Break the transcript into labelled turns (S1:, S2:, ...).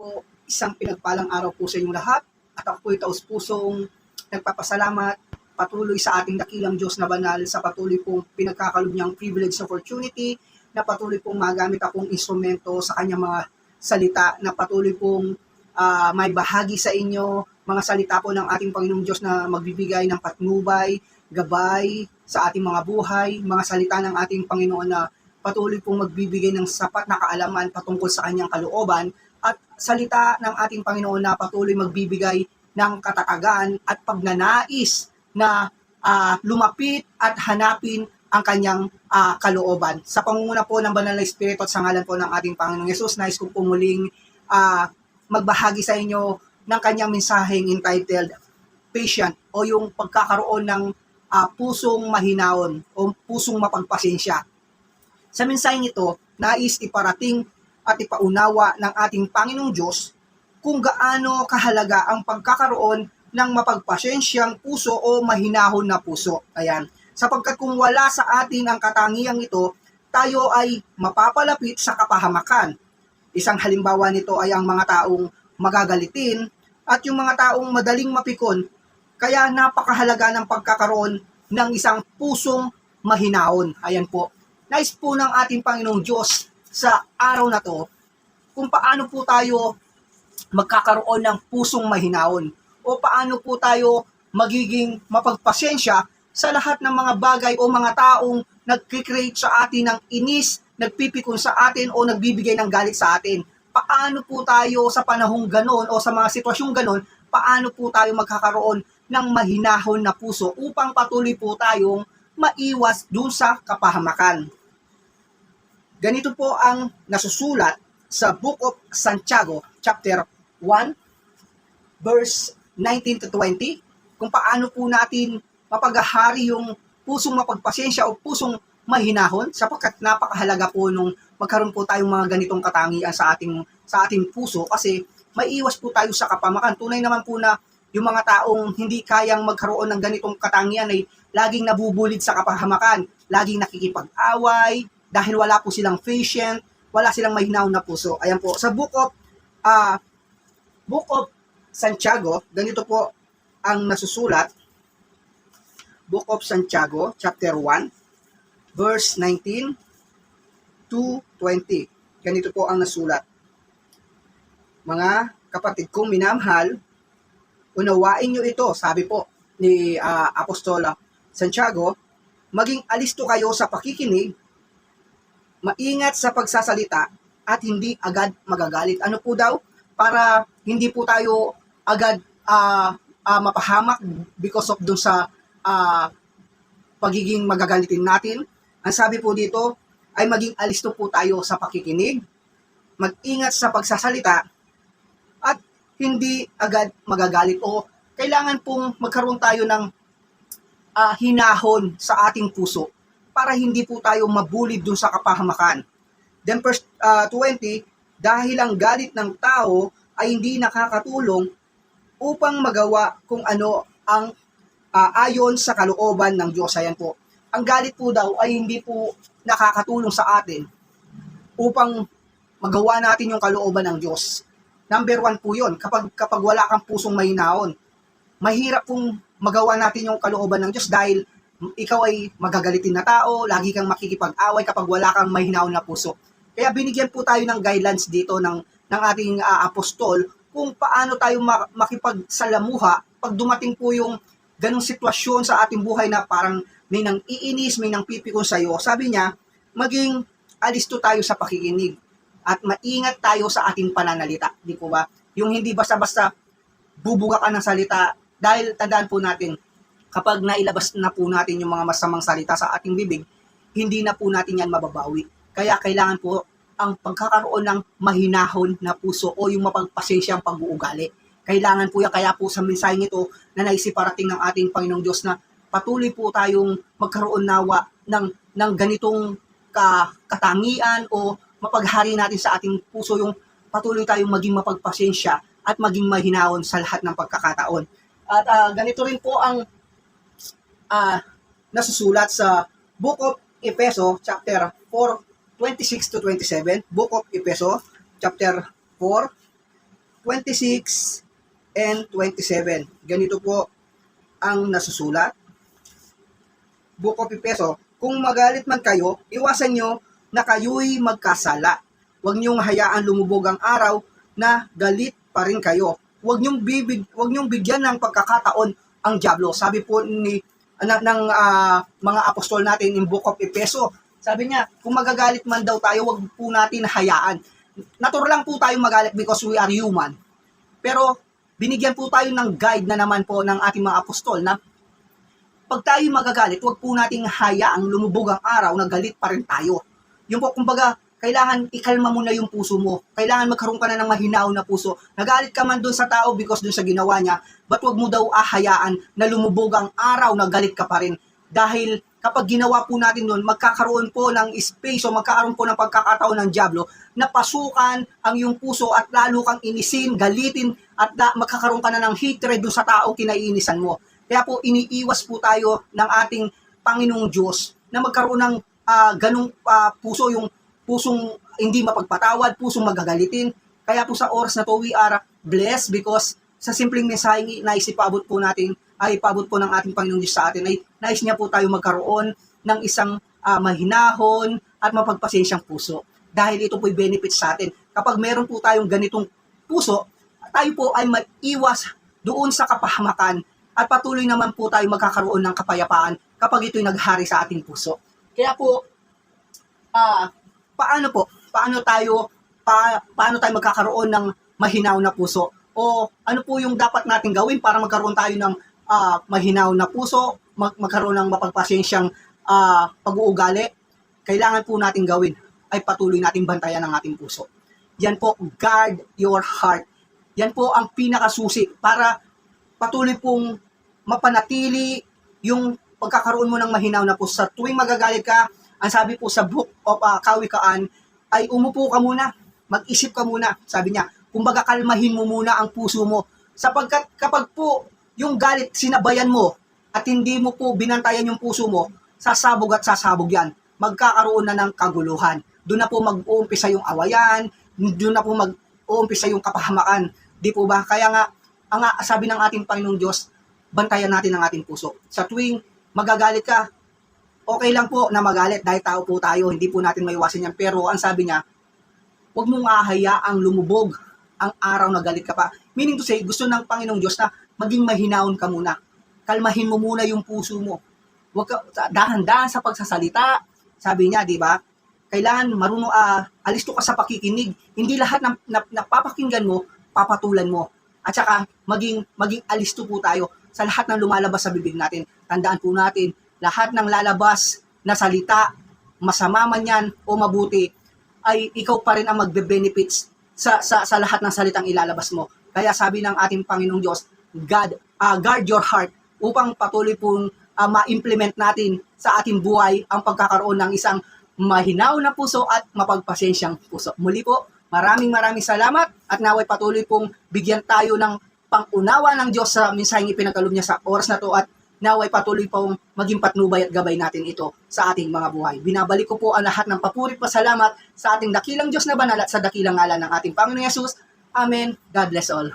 S1: po, isang pinagpalang araw po sa inyong lahat at ako po'y taus-pusong nagpapasalamat patuloy sa ating dakilang Diyos na banal sa patuloy pong pinagkakalob niyang privilege opportunity na patuloy pong magamit akong instrumento sa kanyang mga salita na patuloy pong may bahagi sa inyo, mga salita po ng ating Panginoong Diyos na magbibigay ng patnubay, gabay sa ating mga buhay, mga salita ng ating Panginoon na patuloy pong magbibigay ng sapat na kaalaman patungkol sa kanyang kalooban at salita ng ating Panginoon na patuloy magbibigay ng katatagan at pagnanais na lumapit at hanapin ang kanyang kalooban. Sa pangunguna po ng Banal na Espiritu at sa ngalan po ng ating Panginoong Yesus, nais kong muling magbahagi sa inyo ng kanyang mensaheng entitled Patient o yung pagkakaroon ng pusong mahinaon o pusong mapagpasensya. Sa mensaheng ito, nais iparating at ipaunawa ng ating Panginoong Diyos kung gaano kahalaga ang pagkakaroon ng mapagpasensyang puso o mahinahon na puso. Ayan. Sapagkat kung wala sa atin ang katangiang ito, tayo ay mapapalapit sa kapahamakan. Isang halimbawa nito ay ang mga taong magagalitin at yung mga taong madaling mapikon. Kaya napakahalaga ng pagkakaroon ng isang pusong mahinahon. Ayan po. Nais po ng ating Panginoong Diyos sa araw na to kung paano po tayo magkakaroon ng pusong mahinahon o paano po tayo magiging mapagpasensya sa lahat ng mga bagay o mga taong nagkikreate sa atin ng inis, nagpipikon sa atin o nagbibigay ng galit sa atin. Paano po tayo sa panahong ganon o sa mga sitwasyong ganon, paano po tayo magkakaroon ng mahinahon na puso upang patuloy po tayong maiwas dun sa kapahamakan. Ganito po ang nasusulat sa Book of Santiago, chapter 1, verse 19 to 20, kung paano po natin mapaghahari yung pusong mapagpasensya o pusong mahinahon sapagkat napakahalaga po nung magkaroon po tayong mga ganitong katangian sa ating puso kasi maiwas po tayo sa kapahamakan. Tunay naman po na yung mga taong hindi kayang magkaroon ng ganitong katangian ay laging nabubulid sa kapahamakan, laging nakikipag-away dahil wala po silang patient, wala silang mahinahon na puso. Ayan po, sa Book of Santiago, ganito po ang nasusulat. Book of Santiago, chapter 1, verse 19 to 20. Ganito po ang nasulat. Mga kapatid kong minamahal, unawain nyo ito, sabi po ni Apostol Santiago, maging alisto kayo sa pakikinig, maingat sa pagsasalita, at hindi agad magagalit. Ano po daw? Para hindi po tayo agad mapahamak because of dun sa pagiging magagalitin natin. Ang sabi po dito ay maging alisto po tayo sa pakikinig, mag-ingat sa pagsasalita, at hindi agad magagalit o kailangan pong magkaroon tayo ng hinahon sa ating puso para hindi po tayo mabulid dun sa kapahamakan. Then verse 20, dahil ang galit ng tao ay hindi nakakatulong upang magawa kung ano ang ayon sa kalooban ng Diyos. Ayan po. Ang galit po daw ay hindi po nakakatulong sa atin upang magawa natin yung kalooban ng Diyos. Number 1 po yun. Kapag wala kang pusong mahinahon, mahirap pong magawa natin yung kalooban ng Diyos dahil ikaw ay magagalitin na tao, lagi kang makikipag-away kapag wala kang mahinahon na puso. Kaya binigyan po tayo ng guidelines dito ng ating apostol kung paano tayo makipagsalamuha pag dumating po yung ganong sitwasyon sa ating buhay na parang may nang iinis, may nang pipikon sa'yo. Sabi niya, maging alisto tayo sa pakikinig at maingat tayo sa ating pananalita. Di po ba? Yung hindi basta-basta bubuga ka ng salita dahil tandaan po natin, kapag nailabas na po natin yung mga masamang salita sa ating bibig, hindi na po natin yan mababawi. Kaya kailangan po ang pagkakaroon ng mahinahon na puso o yung mapagpasensyang pag-uugali. Kailangan po yan. Kaya po sa mensaheng ito na naisiparating ng ating Panginoong Diyos na patuloy po tayong magkaroon nawa ng ganitong katangian o mapaghari natin sa ating puso yung patuloy tayong maging mapagpasensya at maging mahinahon sa lahat ng pagkakataon. At ganito rin po ang nasusulat sa Book of Efeso, chapter 4, 26 to 27, Book of Efeso, chapter 4, 26 and 27. Ganito po ang nasusulat. Book of Efeso, kung magalit man kayo, iwasan nyo na kayo'y magkasala. Huwag niyong hayaan lumubog ang araw na galit pa rin kayo. Huwag niyong bigyan ng pagkakataon ang dyablo. Sabi po ng mga apostol natin in Book of Efeso, sabi niya, kung magagalit man daw tayo, huwag po natin hayaan. Natural lang po tayo magalit because we are human. Pero binigyan po tayo ng guide na naman po ng ating mga apostol na pag tayo magagalit, huwag po nating hayaang lumubog ang araw na galit pa rin tayo. Yung po, kumbaga, kailangan ikalma mo na yung puso mo. Kailangan magkaroon ka na ng mahinaw na puso. Nagalit ka man doon sa tao because doon sa ginawa niya, but huwag mo daw ahayaan na lumubog ang araw na galit ka pa rin. Dahil kapag ginawa po natin doon, magkakaroon po ng space o magkakaroon po ng pagkakataon ng dyablo na pasukan ang iyong puso at lalo kang inisin, galitin at magkakaroon ka na ng hatred doon sa taong kinaiinisan mo. Kaya po iniiwas po tayo ng ating Panginoong Diyos na magkaroon ng ganung puso, yung pusong hindi mapagpatawad, pusong magagalitin. Kaya po sa oras na to, we are blessed because sa simpleng mensahe na isipabot po natin, ay ipabot po ng ating Panginoong Diyos sa atin, ay nais niya po tayo magkaroon ng isang mahinahon at mapagpasensyang puso. Dahil ito po'y benefit sa atin. Kapag meron po tayong ganitong puso, tayo po ay maiwas doon sa kapahamakan at patuloy naman po tayo magkakaroon ng kapayapaan kapag ito'y naghari sa ating puso. Kaya po, paano tayo magkakaroon ng mahinaw na puso? O ano po yung dapat natin gawin para magkaroon tayo ng mahinaw na puso, magkaroon ng mapagpasensyang pag-uugali? Kailangan po natin gawin ay patuloy natin bantayan ang ating puso. Yan po, guard your heart. Yan po ang pinakasusi para patuloy pong mapanatili yung pagkakaroon mo ng mahinaw na puso. Sa tuwing magagalit ka, ang sabi po sa Book of Kawikaan, ay umupo ka muna, mag-isip ka muna. Sabi niya, kumbaga kalmahin mo muna ang puso mo. Sapagkat kapag po yung galit sinabayan mo at hindi mo po binantayan yung puso mo, sasabog at sasabog yan. Magkakaroon na ng kaguluhan. Doon na po mag-uumpisa yung awayan, doon na po mag-uumpisa yung kapahamakan. Di po ba? Kaya nga, sabi ng ating Panginoong Diyos, bantayan natin ang ating puso. Sa tuwing magagalit ka, okay lang po na magalit dahil tao po tayo, hindi po natin maiwasan yan. Pero ang sabi niya, huwag mong ahayaang lumubog ang araw na galit ka pa. Meaning to say, gusto ng Panginoong Diyos na maging mahinaon ka muna. Kalmahin mo muna yung puso mo. Huwag ka, dahan-dahan sa pagsasalita. Sabi niya, di ba? Kailangan marunong, alisto ka sa pakikinig. Hindi lahat na napapakinggan mo, papatulan mo. At saka, maging alisto po tayo sa lahat ng lumalabas sa bibig natin. Tandaan po natin, lahat ng lalabas na salita, masama man yan o mabuti, ay ikaw pa rin ang magbe-benefits sa lahat ng salitang ilalabas mo. Kaya sabi ng ating Panginoong Diyos, guard your heart upang patuloy pong ma-implement natin sa ating buhay ang pagkakaroon ng isang mahinaw na puso at mapagpasensyang puso. Muli po, maraming salamat at naway patuloy pong bigyan tayo ng pang-unawa ng Diyos sa mensaheng ipinagkaloob niya sa oras na to at naway patuloy pong maging patnubay at gabay natin ito sa ating mga buhay. Binabalik ko po ang lahat ng papuri at pasalamat sa ating dakilang Diyos na banal at sa dakilang ngalan ng ating Panginoong Yesus. Amen. God bless all.